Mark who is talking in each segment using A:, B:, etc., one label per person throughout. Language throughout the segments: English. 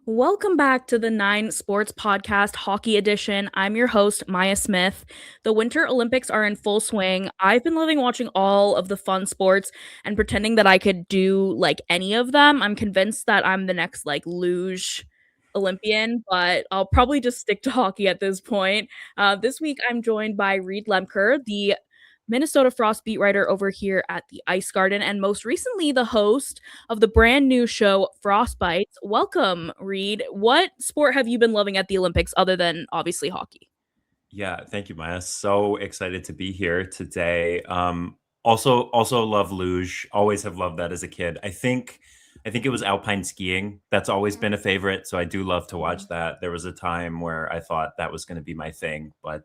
A: Welcome back to the Nine Sports Podcast Hockey Edition. I'm your host, Maya Smith. The Winter Olympics are in full swing. I've been loving watching all of the fun sports and pretending that I could do like any of them. I'm convinced that I'm the next like luge Olympian, but I'll probably just stick to hockey at this point. This week, I'm joined by Reid Lemker, the Minnesota Frost beat writer over here at the Ice Garden, and most recently the host of the brand new show Frostbites. Welcome, Reid. What sport have you been loving at the Olympics other than obviously hockey?
B: Yeah, thank you, Maya. So excited to be here today. Also love luge. Always have loved that as a kid. I think it was alpine skiing. That's always been a favorite. So I do love to watch
A: Mhm.
B: that. There was a time where I thought that was going to be my thing, but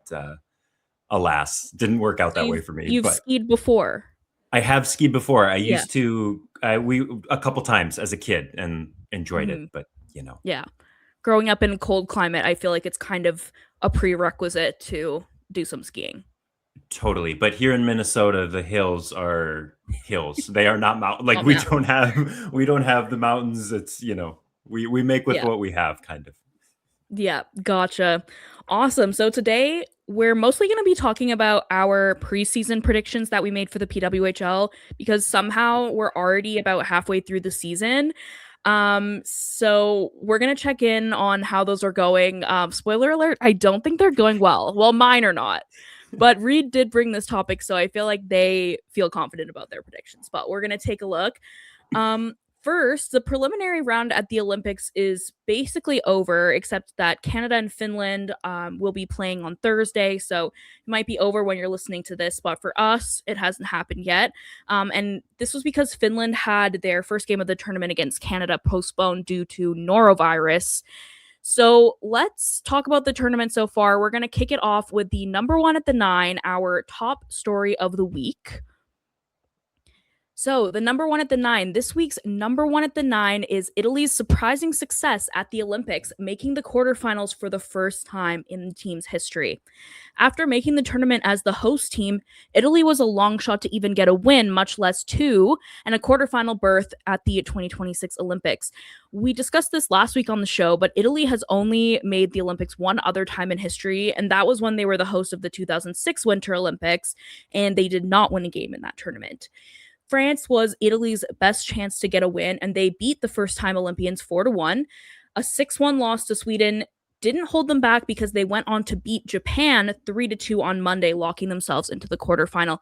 B: alas, didn't work out
A: So
B: that way
A: you've
B: for me.
A: you've
B: But
A: skied before.
B: I have skied before. I
A: Yeah.
B: used to. We a couple times as a kid and enjoyed it.
A: Hmm.
B: But you know.
A: Yeah. Growing up in cold climate, I feel like it's kind of a prerequisite to do some skiing.
B: Totally, but here in Minnesota, the hills are hills. They are not mountain. Like
A: Not mountains.
B: we don't have the mountains. It's we make with
A: Yeah.
B: what we have, kind of.
A: Yeah, gotcha. Awesome. So today we're mostly going to be talking about our preseason predictions that we made for the PWHL because somehow we're already about halfway through the season. So we're going to check in on how those are going. Spoiler alert, I don't think they're going well. Well, mine are not. But Reid did bring this topic, so I feel like they feel confident about their predictions. But we're going to take a look. Um, First, the preliminary round at the Olympics is basically over, except that Canada and Finland will be playing on Thursday. So it might be over when you're listening to this, but for us, it hasn't happened yet. And this was because Finland had their first game of the tournament against Canada postponed due to norovirus. So let's talk about the tournament so far. We're going to kick it off with the number one at the nine, our top story of the week. So, the number one at the nine, this week's number one at the nine is Italy's surprising success at the Olympics, making the quarterfinals for the first time in the team's history. After making the tournament as the host team, Italy was a long shot to even get a win, much less two, and a quarterfinal berth at the 2026 Olympics. We discussed this last week on the show, but Italy has only made the Olympics one other time in history, and that was when they were the host of the 2006 Winter Olympics, and they did not win a game in that tournament. France was Italy's best chance to get a win, and they beat the first time Olympians 4-1. A 6-1 loss to Sweden didn't hold them back because they went on to beat Japan 3-2 on Monday, locking themselves into the quarterfinal.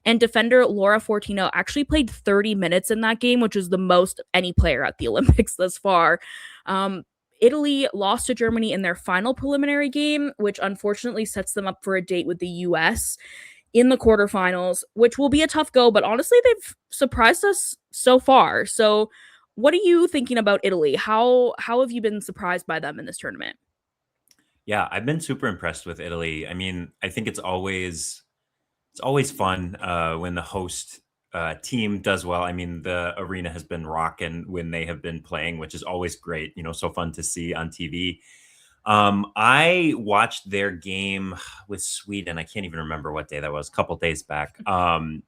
A: And defender Laura Fortino actually played 30 minutes in that game, which is the most of any player at the Olympics thus far. Um, Italy lost to Germany in their final preliminary game, which unfortunately sets them up for a date with the US in the quarterfinals, which will be a tough go, but honestly, they've surprised us so far. So, what are you thinking about Italy? How have you been surprised by them in this tournament?
B: Yeah, I've been super impressed with Italy. I mean, I think it's always fun when the host team does well. I mean, the arena has been rocking when they have been playing, which is always great. So fun to see on TV. I watched their game with Sweden. I can't even remember what day that was, a couple days back,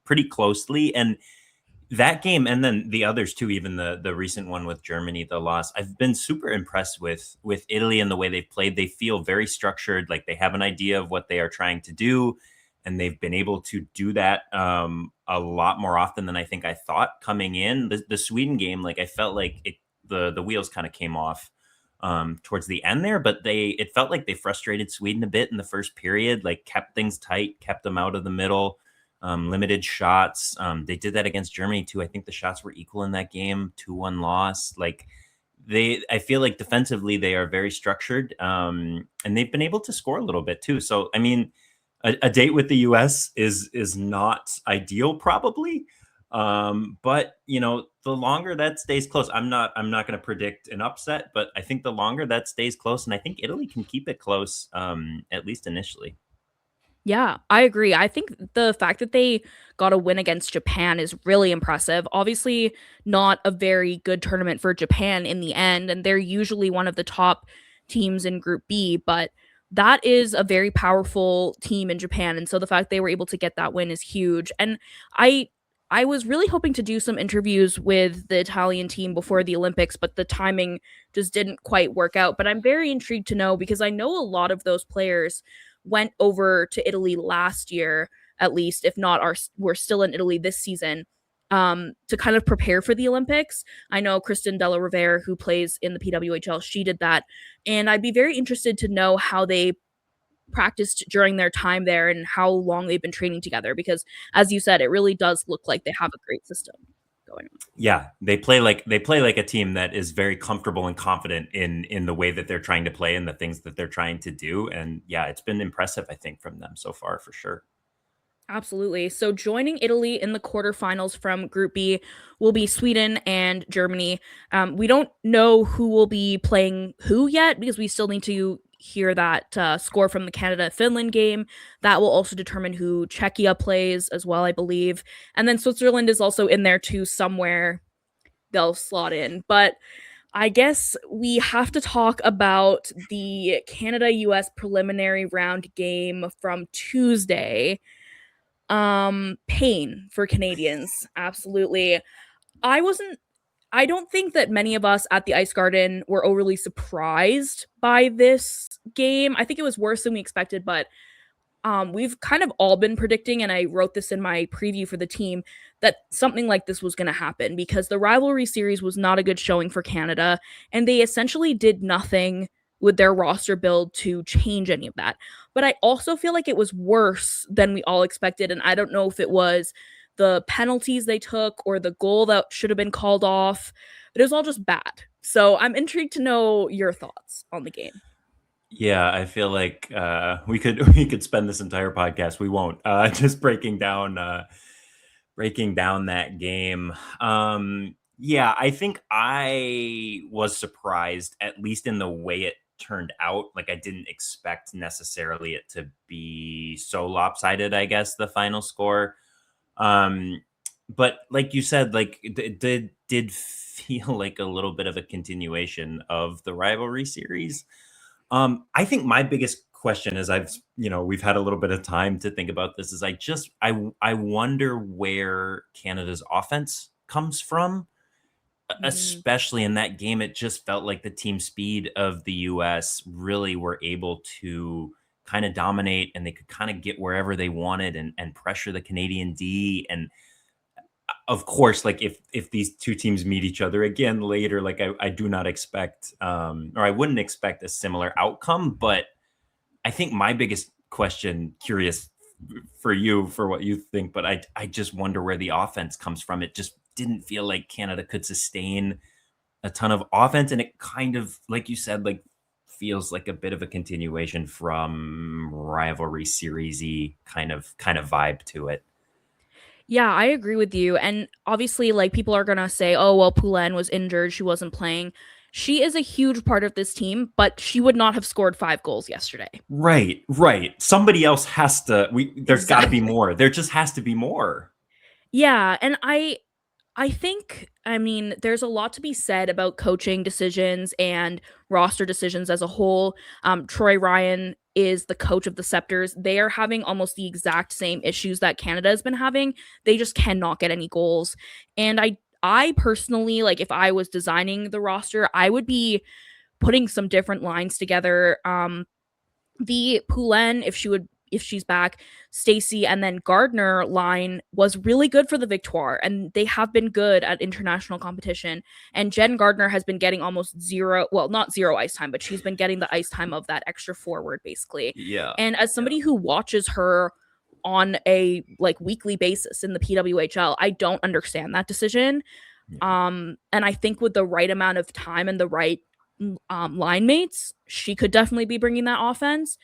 B: pretty closely. And that game, and then the others too, even the recent one with Germany, the loss. I've been super impressed with Italy and the way they've played. They feel very structured, like they have an idea of what they are trying to do, and they've been able to do that a lot more often than I think I thought coming in. The Sweden game, like I felt like the wheels kind of came off towards the end there, but it felt like they frustrated Sweden a bit in the first period, like kept things tight, kept them out of the middle, limited shots. They did that against Germany too. I think the shots were equal in that game, 2-1 loss. Like I feel like defensively they are very structured, and they've been able to score a little bit too. So I mean, a date with the U.S. is not ideal probably, but the longer that stays close, I'm not going to predict an upset, but I think the longer that stays close, and I think Italy can keep it close, at least initially.
A: Yeah, I agree. I think the fact that they got a win against Japan is really impressive. Obviously, not a very good tournament for Japan in the end, and they're usually one of the top teams in Group B, but that is a very powerful team in Japan. And so the fact they were able to get that win is huge. And I I was really hoping to do some interviews with the Italian team before the Olympics, but the timing just didn't quite work out. But I'm very intrigued to know because I know a lot of those players went over to Italy last year, at least, if not are were still in Italy this season, to kind of prepare for the Olympics. I know Kristen Della Rovere, who plays in the PWHL, she did that. And I'd be very interested to know how they practiced during their time there and how long they've been training together because as you said it really does look like they have a great system going on.
B: Yeah, they play like a team that is very comfortable and confident in the way that they're trying to play and the things that they're trying to do. And yeah, it's been impressive, I think, from them so far for sure.
A: Absolutely. So joining Italy in the quarterfinals from Group B will be Sweden and Germany. We don't know who will be playing who yet because we still need to hear that score from the Canada Finland game. That will also determine who Czechia plays as well, I believe. And then Switzerland is also in there too, somewhere they'll slot in. But I guess we have to talk about the Canada US preliminary round game from Tuesday. Pain for Canadians, absolutely. I wasn't I don't think that many of us at the Ice Garden were overly surprised by this game. I think it was worse than we expected, but we've kind of all been predicting, and I wrote this in my preview for the team, that something like this was going to happen because the rivalry series was not a good showing for Canada, and they essentially did nothing with their roster build to change any of that. But I also feel like it was worse than we all expected, and I don't know if it was the penalties they took or the goal that should have been called off, but it was all just bad. So I'm intrigued to know your thoughts on the game.
B: Yeah, I feel like we could we could spend this entire podcast. We won't just breaking down that game. Yeah, I think I was surprised, at least in the way it turned out. Like I didn't expect necessarily it to be so lopsided. I guess the final score. Um, but like you said, like it did feel like a little bit of a continuation of the rivalry series. I think my biggest question is we've had a little bit of time to think about this is I wonder where Canada's offense comes from,
A: Mhm.
B: especially in that game. It just felt like the team speed of the US really were able to kind of dominate, and they could kind of get wherever they wanted and pressure the Canadian D. And of course, like if these two teams meet each other again later, like I do not expect or I wouldn't expect a similar outcome. But I think my biggest question, curious for you for what you think, but I just wonder where the offense comes from. It just didn't feel like Canada could sustain a ton of offense, and it kind of, like you said, like feels like a bit of a continuation from rivalry series kind of vibe to it.
A: Yeah, I agree with you. And obviously, like people are gonna say, "Oh, well, Poulin was injured; she wasn't playing." She is a huge part of this team, but she would not have scored 5 goals yesterday.
B: Right, right. Somebody else has to. There's got to be
A: Exactly.
B: more. There just has to be more.
A: Yeah, and I think, I mean, there's a lot to be said about coaching decisions and roster decisions as a whole. Troy Ryan is the coach of the Scepters. They are having almost the exact same issues that Canada has been having. They just cannot get any goals. And I personally, like if I was designing the roster, I would be putting some different lines together. The Poulin, if she's back, Stacy and then Gardner line was really good for the Victoire, and they have been good at international competition. And Jen Gardner has been getting almost zero, well, not zero ice time, but she's been getting the ice time of that extra forward, basically.
B: Yeah,
A: And as
B: yeah,
A: somebody who watches her on a like weekly basis in the PWHL, I don't understand that decision.
B: yeah.
A: And I think with the right amount of time and the right line mates, she could definitely be bringing that offense.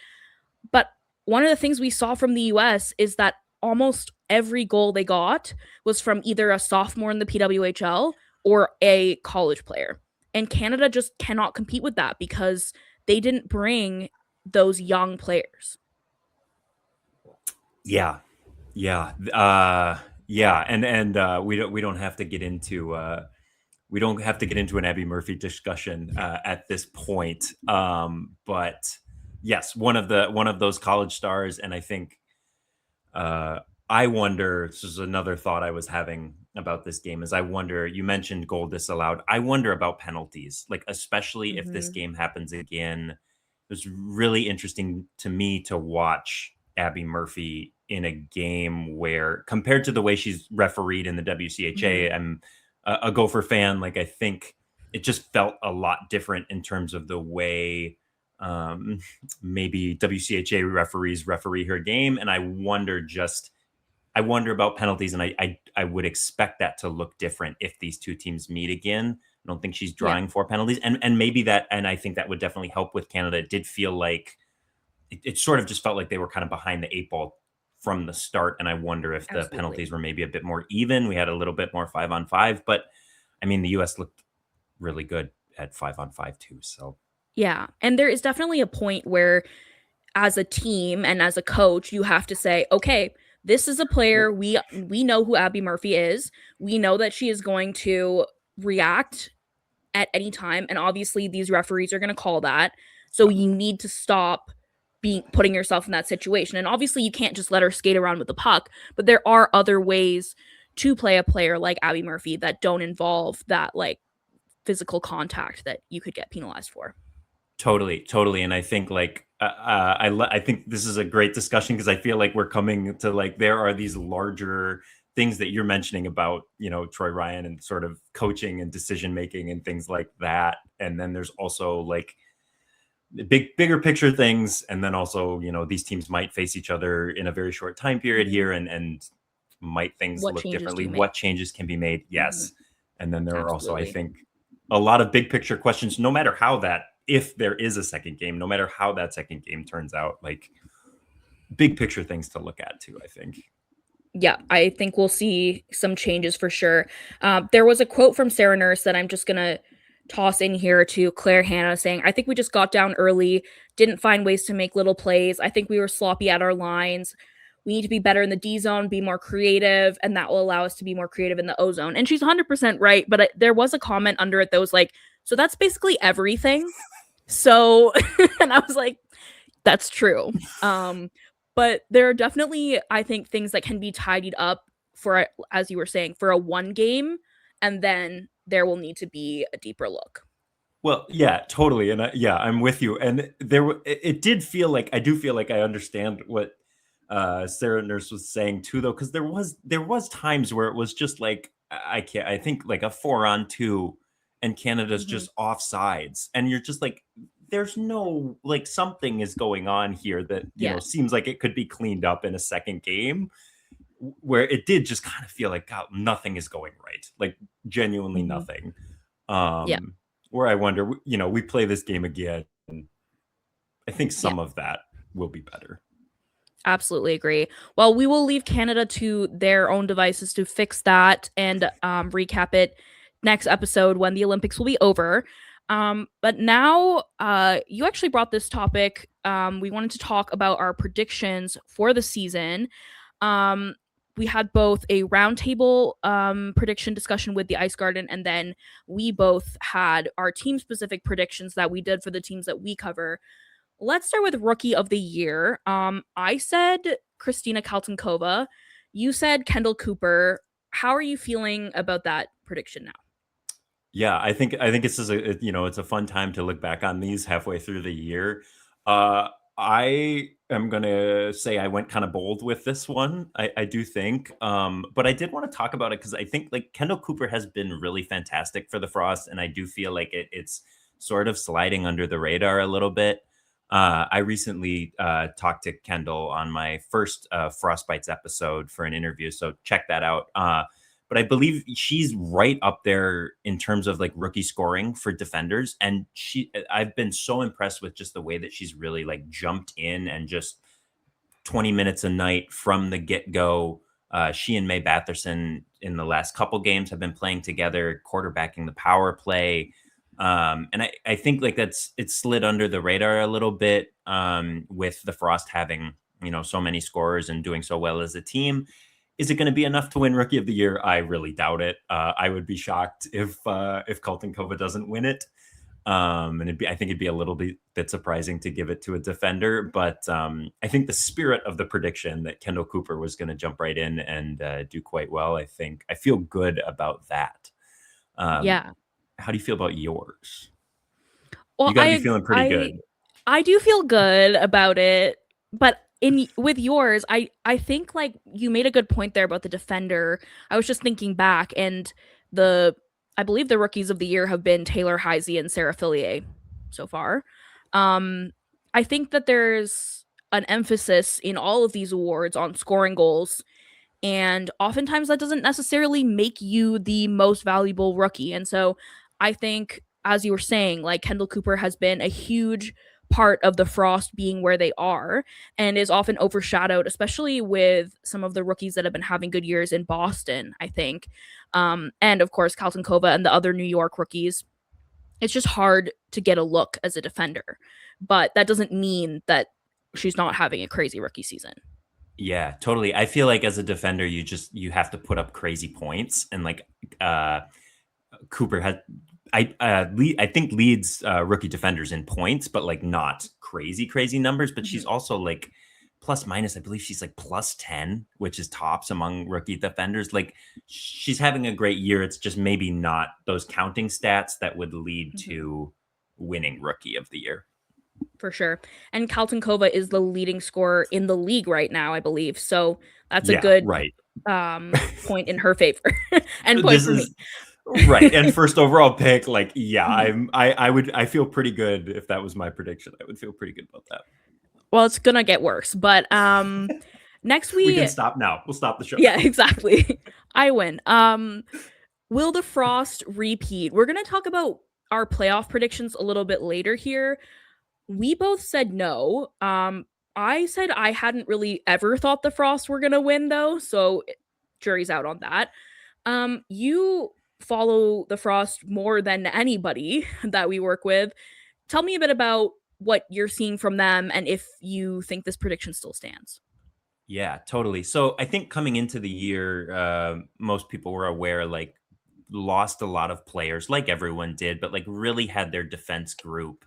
A: But one of the things we saw from the US is that almost every goal they got was from either a sophomore in the PWHL or a college player. And Canada just cannot compete with that because they didn't bring those young players.
B: Yeah, yeah, yeah, and we don't have to get into we don't have to get into an Abby Murphy discussion at this point. But yes, one of those college stars, and I think I wonder, this is another thought I was having about this game is I wonder, you mentioned goal disallowed. I wonder about penalties, like especially if this
A: Hmm.
B: game happens again. It was really interesting to me to watch Abby Murphy in a game where compared to the way she's refereed in the
A: Hmm.
B: WCHA, I'm a Gopher fan. Like I think it just felt a lot different in terms of the way um, maybe WCHA referees referee her game. And I wonder about penalties, and I would expect that to look different if these two teams meet again. I don't think she's
A: Yeah,
B: drawing for penalties, and maybe that, and I think that would definitely help with Canada. It did feel like it sort of just felt like they were kind of behind the eight ball from the start, and I wonder if the
A: absolutely.
B: penalties were maybe a bit more even. We had a little bit more 5-on-5, but I mean the U.S. looked really good at 5-on-5 too. So
A: Yeah, and there is definitely a point where as a team and as a coach, you have to say, okay, this is a player we know who Abby Murphy is. We know that she is going to react at any time, and obviously these referees are going to call that. So
B: yeah,
A: you need to stop being putting yourself in that situation. And obviously you can't just let her skate around with the puck, but there are other ways to play a player like Abby Murphy that don't involve that like physical contact that you could get penalized for.
B: totally, totally, and I think like I think this is a great discussion because I feel like we're coming to like there are these larger things that you're mentioning about Troy Ryan and sort of coaching and decision making and things like that, and then there's also like the bigger picture things, and then also these teams might face each other in a very short time period
A: Mhm.
B: here, and might things
A: What
B: look
A: changes do
B: differently?
A: you make?
B: What changes can be made?
A: Mhm.
B: Yes, and then there are also I
A: Absolutely.
B: think a lot of big picture questions, no matter how that, if there is a second game, no matter how that second game turns out, like big picture things to look at too, I think.
A: Yeah, I think we'll see some changes for sure. There was a quote from Sarah Nurse that I'm just gonna toss in here to Claire Hanna saying, I think we just got down early, didn't find ways to make little plays. I think we were sloppy at our lines. We need to be better in the D zone, be more creative, and that will allow us to be more creative in the O zone. And she's 100% right. But there was a comment under it that was like, so that's basically everything. So, and I was like, that's true. But there are definitely, I think, things that can be tidied up for, as you were saying, for a one game, and then there will need to be a deeper look.
B: Well, yeah, totally, and yeah, I'm with you. And it did feel like I do feel like I understand what Sarah Nurse was saying too, though, because there was times where it was just like I can't. I think like a 4-on-2, and Canada's
A: Hmm.
B: just offsides, and you're just like, there's no like something is going on here that
A: Yeah.
B: seems like it could be cleaned up in a second game, where it did just kind of feel like God, nothing is going right, like genuinely
A: Hmm.
B: nothing.
A: Yeah.
B: Um, where I wonder, we play this game again, and I think
A: Yeah.
B: some of that will be better.
A: Absolutely agree. Well, we will leave Canada to their own devices to fix that and recap it next episode when the Olympics will be over. But now, you actually brought this topic. We wanted to talk about our predictions for the season. Um, we had both a roundtable prediction discussion with the Ice Garden, and then we both had our team specific predictions that we did for the teams that we cover. Let's start with rookie of the year. I said Christina Kaltenkova. You said Kendall Cooper. How are you feeling about that prediction now?
B: Yeah, I think this is it's a fun time to look back on these halfway through the year. I am gonna say I went kind of bold with this one. I do think, but I did want to talk about it because I think like Kendall Cooper has been really fantastic for the Frost, and I do feel like it's sort of sliding under the radar a little bit. I recently talked to Kendall on my first Frostbites episode for an interview, so check that out. But I believe she's right up there in terms of like rookie scoring for defenders. And I've been so impressed with just the way that she's really like jumped in and just 20 minutes a night from the get go. She and May Batherson in the last couple games have been playing together, quarterbacking the power play. And I think like it's slid under the radar a little bit with the Frost having, so many scorers and doing so well as a team. Is it going to be enough to win Rookie of the Year? I really doubt it. I would be shocked if Colton Kova doesn't win it. I think it'd be a little bit surprising to give it to a defender, but I think the spirit of the prediction that Kendall Cooper was going to jump right in and do quite well, I feel good about that. Um,
A: Yeah.
B: how do you feel about yours?
A: Well,
B: You got to be feeling pretty good.
A: I do feel good about it, but in with yours, I think like you made a good point there about the defender. I was just thinking back, and the I believe the rookies of the year have been Taylor Heisey and Sarah Fillier so far. Um, I think that there's an emphasis in all of these awards on scoring goals, and oftentimes that doesn't necessarily make you the most valuable rookie. And so I think, as you were saying, like Kendall Cooper has been a huge part of the Frost being where they are and is often overshadowed, especially with some of the rookies that have been having good years in Boston, I think. And of course, Carlton Kova and the other New York rookies. It's just hard to get a look as a defender. But that doesn't mean that she's not having a crazy rookie season.
B: Yeah, totally. I feel like as a defender, you have to put up crazy points, and like uh, Cooper had I think leads rookie defenders in points, but like not crazy numbers. But she's
A: Mhm.
B: also like plus minus. I believe she's like plus 10, which is tops among rookie defenders. Like she's having a great year. It's just maybe not those counting stats that would lead
A: Mhm.
B: to winning rookie of the year.
A: For sure. And Carlton Kova is the leading scorer in the league right now, I believe. So that's a
B: Yeah,
A: good
B: right.
A: point in her favor and point
B: This
A: for me.
B: is right. And first overall pick, like, yeah,
A: Mhm.
B: I feel pretty good if that was my prediction. I would feel pretty good about that.
A: Well, it's gonna get worse, but next
B: We can
A: we
B: stop now. We'll stop the show
A: yeah,
B: now.
A: exactly. I win. Will the Frost repeat? We're gonna talk about our playoff predictions a little bit later here. We both said no. I said I hadn't really ever thought the Frost were gonna win though, so jury's out on that. You follow the Frost more than anybody that we work with. Tell me a bit about what you're seeing from them and if you think this prediction still stands.
B: Yeah, totally. So I think coming into the year, most people were aware, like, lost a lot of players, like everyone did, but like really had their defense group.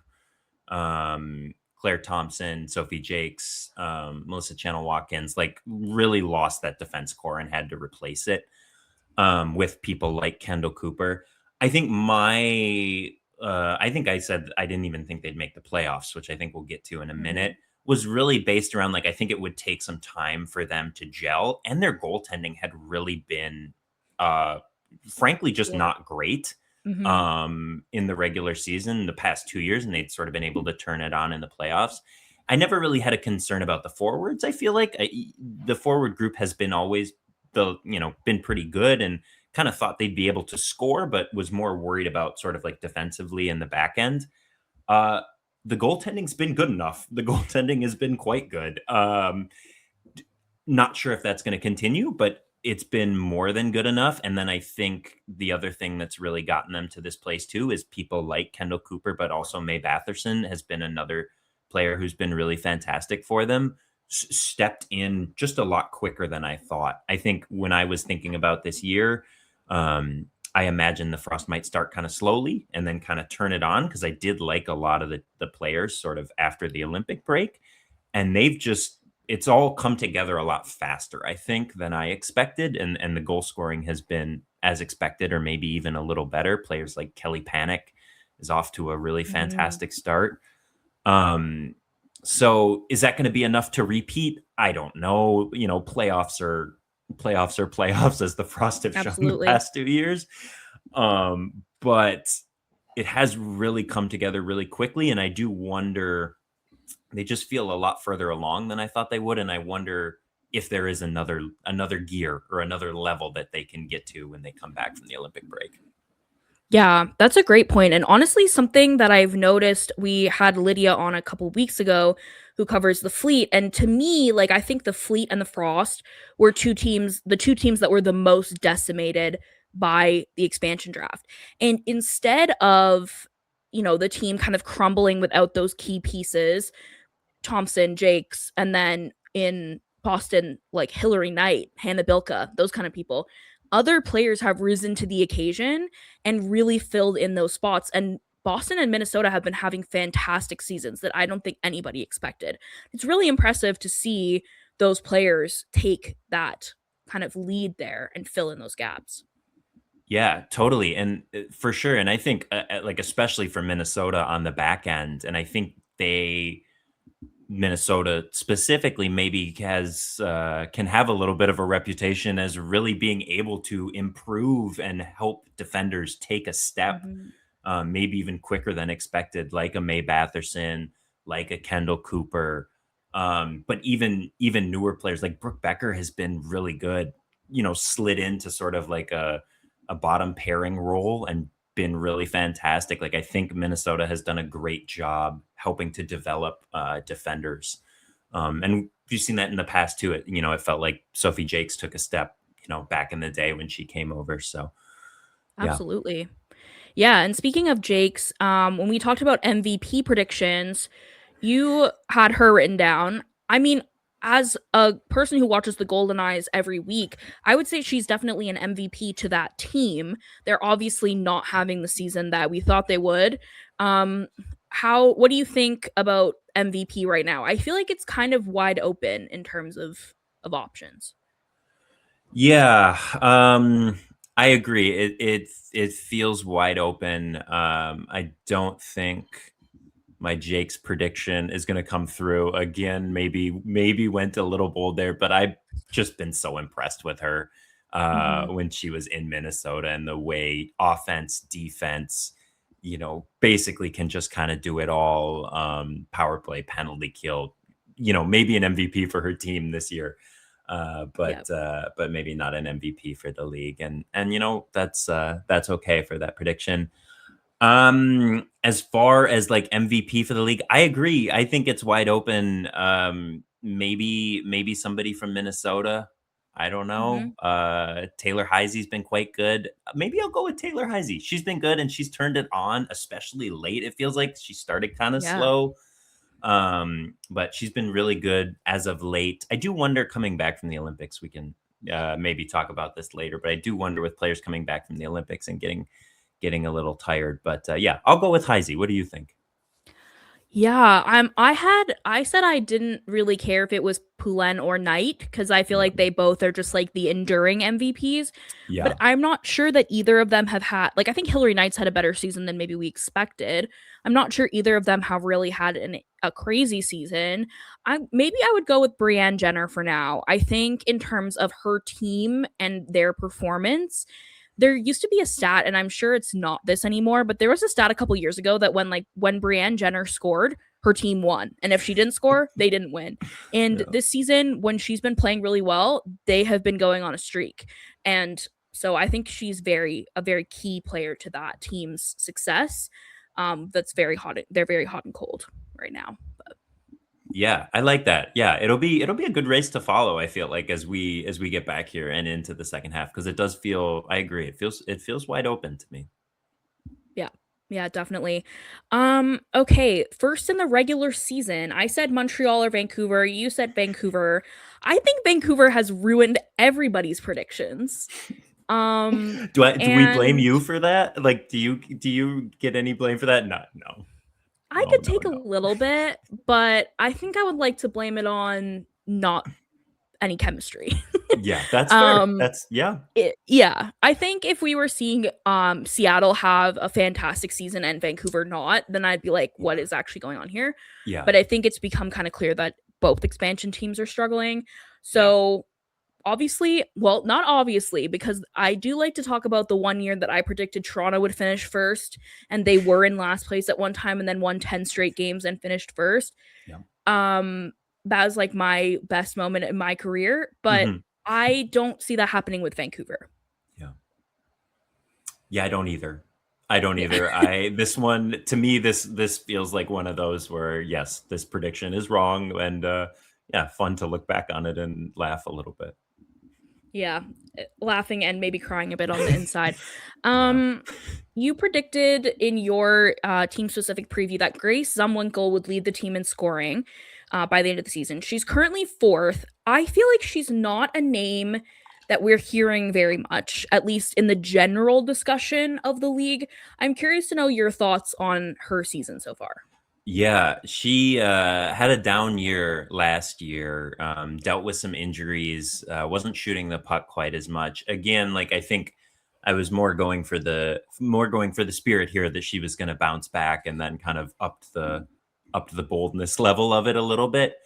B: Claire Thompson, Sophie Jakes, Melissa Channel Watkins, like really lost that defense core and had to replace it with people like Kendall Cooper. I think I think I said I didn't even think they'd make the playoffs, which I think we'll get to in a minute,
A: Mhm.
B: was really based around like I think it would take some time for them to gel, and their goaltending had really been, uh, frankly, just
A: Poor.
B: not great
A: Mhm.
B: in the regular season the past 2 years, and they'd sort of been able to turn it on in the playoffs. I never really had a concern about the forwards. I feel like the forward group has been always been pretty good, and kind of thought they'd be able to score, but was more worried about sort of like defensively in the back end. Uh, the goaltending's been good enough. The goaltending has been quite good. Not sure if that's going to continue, but it's been more than good enough. And then I think the other thing that's really gotten them to this place too is people like Kendall Cooper, but also May Batherson has been another player who's been really fantastic for them. Stepped in just a lot quicker than I thought. I think when I was thinking about this year, I imagine the Frost might start kind of slowly and then kind of turn it on because I did like a lot of the players sort of after the Olympic break, and they've just it's all come together a lot faster, I think, than I expected, and the goal scoring has been as expected or maybe even a little better. Players like Kelly Panic is off to a really
A: Mhm.
B: fantastic start. Um, so is that going to be enough to repeat? I don't know. Playoffs are playoffs, as the Frost have shown the
A: Absolutely.
B: past 2 years. But it has really come together really quickly, and I do wonder. They just feel a lot further along than I thought they would, and I wonder if there is another gear or another level that they can get to when they come back from the Olympic break.
A: Yeah, that's a great point. And honestly, something that I've noticed, we had Lydia on a couple weeks ago who covers the Fleet. And to me, like, I think the Fleet and the Frost were the two teams that were the most decimated by the expansion draft. And instead of, the team kind of crumbling without those key pieces, Thompson, Jakes, and then in Boston, like Hillary Knight, Hannah Bilka, those kind of people. Other players have risen to the occasion and really filled in those spots. And Boston and Minnesota have been having fantastic seasons that I don't think anybody expected. It's really impressive to see those players take that kind of lead there and fill in those gaps.
B: Yeah, totally, and for sure. And I think, like especially for Minnesota on the back end, and I think they Minnesota specifically maybe has can have a little bit of a reputation as really being able to improve and help defenders take a step,
A: Mhm.
B: maybe even quicker than expected, like a May Batherson, like a Kendall Cooper, but even newer players like Brooke Becker has been really good. Slid into sort of like a bottom pairing role and been really fantastic. Like I think Minnesota has done a great job helping to develop defenders, and we've seen that in the past too. It felt like Sophie Jakes took a step, back in the day when she came over. So yeah.
A: Absolutely. Yeah, and speaking of Jake's, when we talked about MVP predictions, you had her written down. I mean, as a person who watches the Goldeneyes every week, I would say she's definitely an MVP to that team. They're obviously not having the season that we thought they would. Um, what do you think about MVP right now? I feel like it's kind of wide open in terms of options.
B: Yeah, I agree. It feels wide open. I don't think my Jake's prediction is going to come through again. Maybe went a little bold there, but I've just been so impressed with her
A: Mhm.
B: when she was in Minnesota and the way offense, defense, basically can just kind of do it all. Power play, penalty kill. Maybe an MVP for her team this year,
A: Yeah.
B: but maybe not an MVP for the league. And that's okay for that prediction. As far as like MVP for the league, I agree. I think it's wide open. Maybe somebody from Minnesota. I don't know.
A: Mhm.
B: Taylor Heisey's been quite good. Maybe I'll go with Taylor Heisey. She's been good and she's turned it on, especially late. It feels like she started kind of
A: Yeah.
B: slow. But she's been really good as of late. I do wonder coming back from the Olympics, we can maybe talk about this later, but I do wonder with players coming back from the Olympics and getting a little tired. But yeah, I'll go with Heisey. What do you think?
A: Yeah, I said I didn't really care if it was Poulen or Knight because I feel
B: Yeah.
A: like they both are just like the enduring MVPs, but
B: Yeah.
A: I'm not sure that either of them have had like I think Hillary Knight's had a better season than maybe we expected. I'm not sure either of them have really had a crazy season. I would go with Brienne Jenner for now. I think in terms of her team and their performance, there used to be a stat, and I'm sure it's not this anymore, but there was a stat a couple years ago that when Brienne Jenner scored, her team won. And if she didn't score, they didn't win. And
B: Yeah.
A: this season, when she's been playing really well, they have been going on a streak. And so I think she's a very key player to that team's success. That's very hot. They're very hot and cold right now.
B: Yeah, I like that. Yeah, it'll be a good race to follow, I feel like as we get back here and into the second half because it does feel I agree. It feels wide open to me.
A: Yeah. Yeah, definitely. Okay, first in the regular season, I said Montreal or Vancouver, you said Vancouver. I think Vancouver has ruined everybody's predictions. Um
B: Do we blame
A: and
B: you for that? Like do you get any blame for that? No, no.
A: I
B: No,
A: could
B: no,
A: take a
B: no.
A: little bit, but I think I would like to blame it on not any chemistry.
B: Yeah, that's fair.
A: um
B: That's yeah.
A: yeah, I think if we were seeing Seattle have a fantastic season and Vancouver not, then I'd be like, what
B: Yeah.
A: is actually going on here?
B: Yeah.
A: But I think it's become kind of clear that both expansion teams are struggling.
B: Yeah.
A: So obviously, well, not obviously, because I do like to talk about the one year that I predicted Toronto would finish first, and they were in last place at one time and then won 10 straight games and finished first.
B: Yeah.
A: Um, that was like my best moment in my career, but
B: Mhm.
A: I don't see that happening with Vancouver.
B: Yeah. Yeah, I don't either. I don't
A: Yeah.
B: either. I this one to me this feels like one of those where yes, this prediction is wrong and yeah, fun to look back on it and laugh a little bit.
A: Yeah, laughing and maybe crying a bit on the inside.
B: Yeah.
A: Um, you predicted in your team specific preview that Grace Zumwinkle would lead the team in scoring by the end of the season. She's currently fourth. I feel like she's not a name that we're hearing very much, at least in the general discussion of the league. I'm curious to know your thoughts on her season so far.
B: Yeah, she had a down year last year. Dealt with some injuries. Wasn't shooting the puck quite as much. Again, like I think I was more going for the spirit here that she was going to bounce back and then kind of up the boldness level of it a little bit.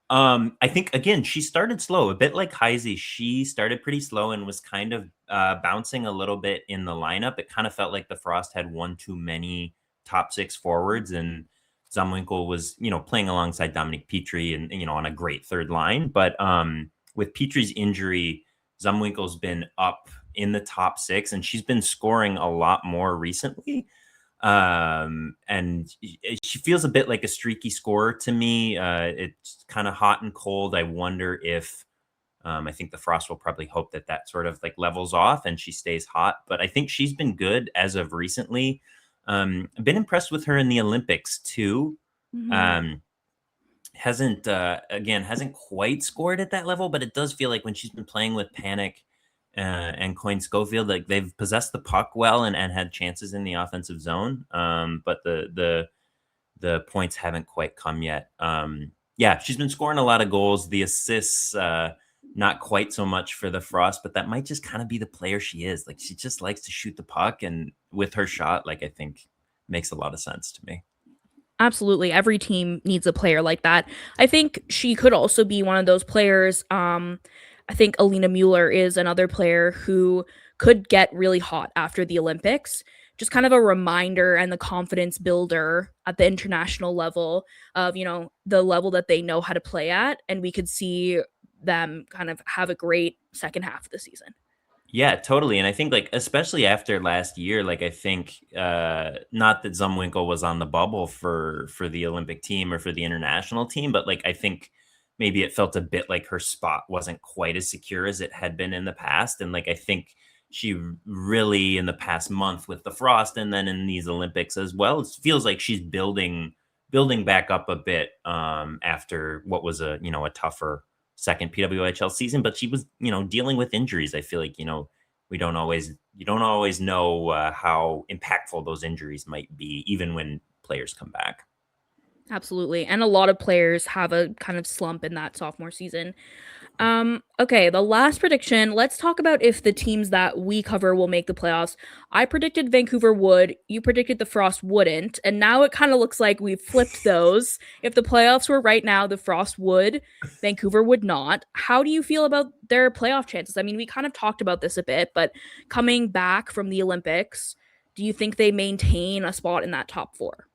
B: I think again she started slow, a bit like Heisey. She started pretty slow and was kind of bouncing a little bit in the lineup. It kind of felt like the Frost had one too many top six forwards and Zumwinkle was, playing alongside Dominic Petrie and, on a great third line. But with Petrie's injury, Zumwinkle's been up in the top six and she's been scoring a lot more recently. And she feels a bit like a streaky scorer to me. It's kind of hot and cold. I wonder if I think the Frost will probably hope that that sort of like levels off and she stays hot. But I think she's been good as of recently. I've been impressed with her in the Olympics too.
A: Mhm.
B: Um, hasn't quite scored at that level, but it does feel like when she's been playing with Panic and Coyne Schofield, like they've possessed the puck well and had chances in the offensive zone. But the points haven't quite come yet. Yeah, she's been scoring a lot of goals. The assists, not quite so much for the Frost, but that might just kind of be the player she is. Like she just likes to shoot the puck, and with her shot, like I think makes a lot of sense to me.
A: Absolutely. Every team needs a player like that. I think she could also be one of those players. I think Alina Mueller is another player who could get really hot after the Olympics. Just kind of a reminder and the confidence builder at the international level of, the level that they know how to play at. And we could see them kind of have a great second half of the season.
B: Yeah, totally. And I think like especially after last year, like I think not that Zumwinkle was on the bubble for the Olympic team or for the international team, but like I think maybe it felt a bit like her spot wasn't quite as secure as it had been in the past. And like I think she really in the past month with the Frost and then in these Olympics as well, it feels like she's building back up a bit after what was a tougher second PWHL season, but she was, dealing with injuries. I feel like, you don't always know how impactful those injuries might be, even when players come back.
A: Absolutely. And a lot of players have a kind of slump in that sophomore season. Okay, the last prediction. Let's talk about if the teams that we cover will make the playoffs. I predicted Vancouver would, you predicted the Frost wouldn't, and now it kind of looks like we've flipped those. If the playoffs were right now, the Frost would, Vancouver would not. How do you feel about their playoff chances? I mean, we kind of talked about this a bit, but coming back from the Olympics, do you think they maintain a spot in that top 4?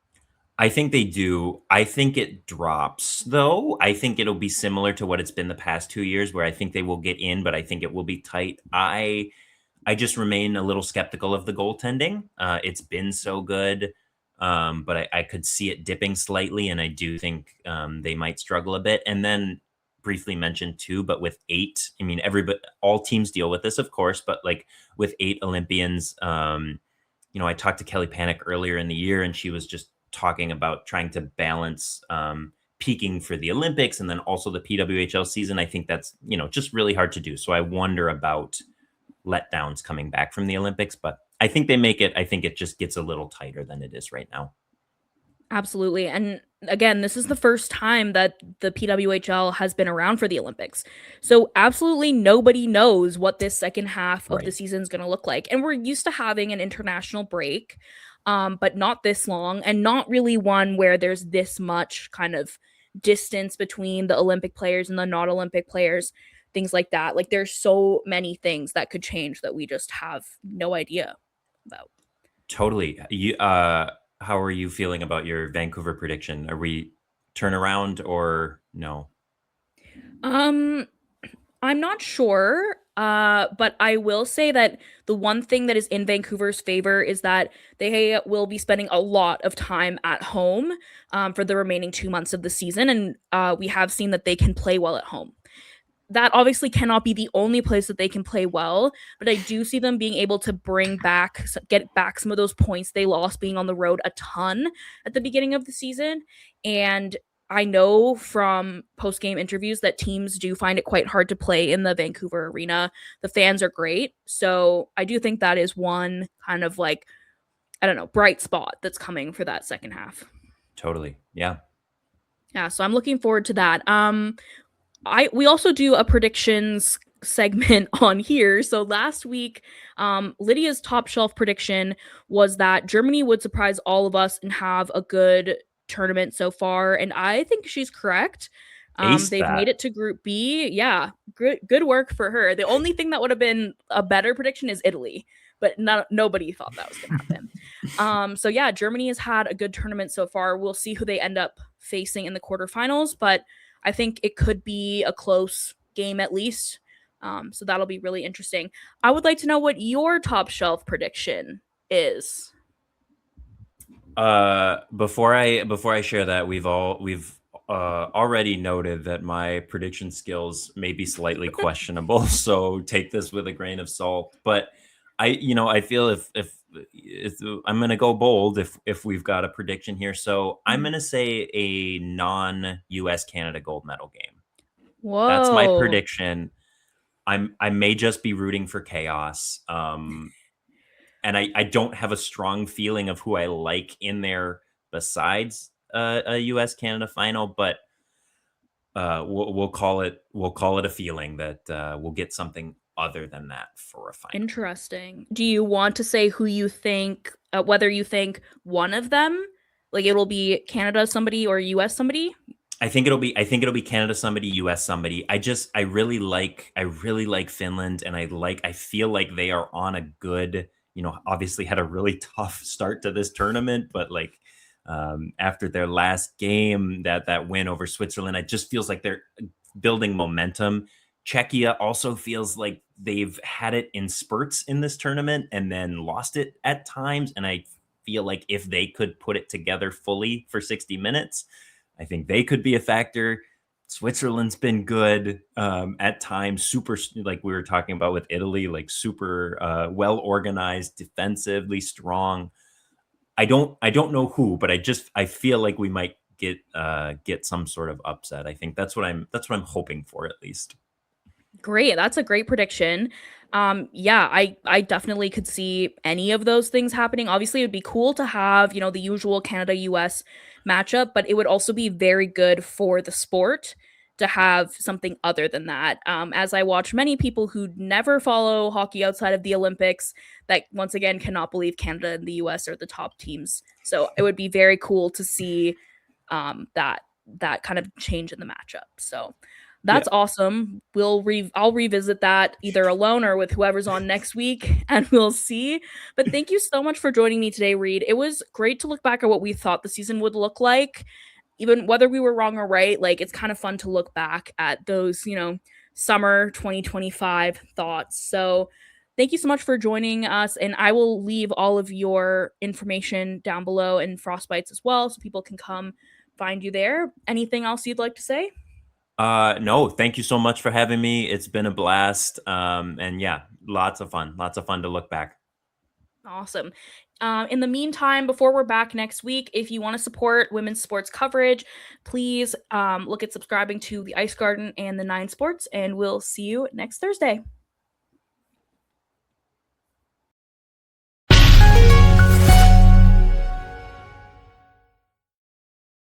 B: I think they do. I think it drops though. I think it'll be similar to what it's been the past 2 years, where I think they will get in, but I think it will be tight. I just remain a little skeptical of the goaltending. It's been so good, but I could see it dipping slightly, and I do think they might struggle a bit. And then briefly mentioned too, but with eight, I mean, everybody, all teams deal with this, of course, but like with eight Olympians, I talked to Kelly Panic earlier in the year, and she was just talking about trying to balance peaking for the Olympics and then also the PWHL season. I think that's just really hard to do. So I wonder about letdowns coming back from the Olympics, but I think they make it. I think it just gets a little tighter than it is right now.
A: Absolutely. And again, this is the first time that the PWHL has been around for the Olympics. So, absolutely nobody knows what this second half of the
B: Right.
A: season is going to look like. And we're used to having an international break, but not this long, and not really one where there's this much kind of distance between the Olympic players and the not Olympic players, things like that. Like, there's so many things that could change that we just have no idea about.
B: Totally. How are you feeling about your Vancouver prediction? Are we turnaround or no?
A: Um, I'm not sure, but I will say that the one thing that is in Vancouver's favor is that they will be spending a lot of time at home for the remaining 2 months of the season, and we have seen that they can play well at home. That obviously cannot be the only place that they can play well, but I do see them being able to get back some of those points they lost being on the road a ton at the beginning of the season, and I know from post game interviews that teams do find it quite hard to play in the Vancouver arena. The fans are great. So I do think that is one kind of like, I don't know, bright spot that's coming for that second half.
B: Totally. Yeah.
A: Yeah, so I'm looking forward to that. We also do a predictions segment on here. So last week, Lydia's top shelf prediction was that Germany would surprise all of us and have a good tournament so far, and I think she's correct.
B: Ace
A: They've made
B: that.
A: it to Group B. Yeah, good work for her. The only thing that would have been a better prediction is Italy, but nobody thought that was going to happen. So yeah, Germany has had a good tournament so far. We'll see who they end up facing in the quarterfinals, but I think it could be a close game at least. So that'll be really interesting. I would like to know what your top shelf prediction is.
B: Before I share that, we've already noted that my prediction skills may be slightly questionable, so take this with a grain of salt. But I feel if I'm gonna go bold if we've got a prediction here, so I'm
A: Mhm.
B: gonna say a non-U.S. Canada gold medal game. That's my
A: Whoa.
B: prediction. I may just be rooting for chaos. And I don't have a strong feeling of who I like in there besides a U.S. Canada final, but we'll call it a feeling that we'll get something other than that for a final.
A: Interesting. Do you want to say who you think, whether you think one of them, like it'll be Canada somebody or US somebody?
B: I think it'll be Canada somebody, US somebody. I really like Finland, and I feel like they are on a good, obviously had a really tough start to this tournament, but like after their last game, that win over Switzerland, it just feels like they're building momentum. Czechia also feels like they've had it in spurts in this tournament and then lost it at times, and I feel like if they could put it together fully for 60 minutes, I think they could be a factor. Switzerland's been good at times, super like we were talking about with Italy, like super well organized, defensively strong. I don't know who, but I feel like we might get some sort of upset. I think that's what I'm hoping for at least.
A: Great. That's a great prediction. Yeah, I definitely could see any of those things happening. Obviously, it would be cool to have, the usual Canada US matchup, but it would also be very good for the sport to have something other than that. As I watch many people who never follow hockey outside of the Olympics that once again cannot believe Canada and the US are the top teams. So it would be very cool to see that kind of change in the matchup. So
B: Yeah.
A: that's awesome. I'll revisit that either alone or with whoever's on next week and we'll see. But thank you so much for joining me today, Reid. It was great to look back at what we thought the season would look like. Even whether we were wrong or right, like it's kind of fun to look back at those, summer 2025 thoughts. So, thank you so much for joining us and I will leave all of your information down below in Frostbites as well so people can come find you there. Anything else you'd like to say?
B: No, thank you so much for having me. It's been a blast. And yeah, lots of fun to look back.
A: Awesome. In the meantime, before we're back next week, if you want to support women's sports coverage, please look at subscribing to the Ice Garden and the Nine Sports, and we'll see you next Thursday.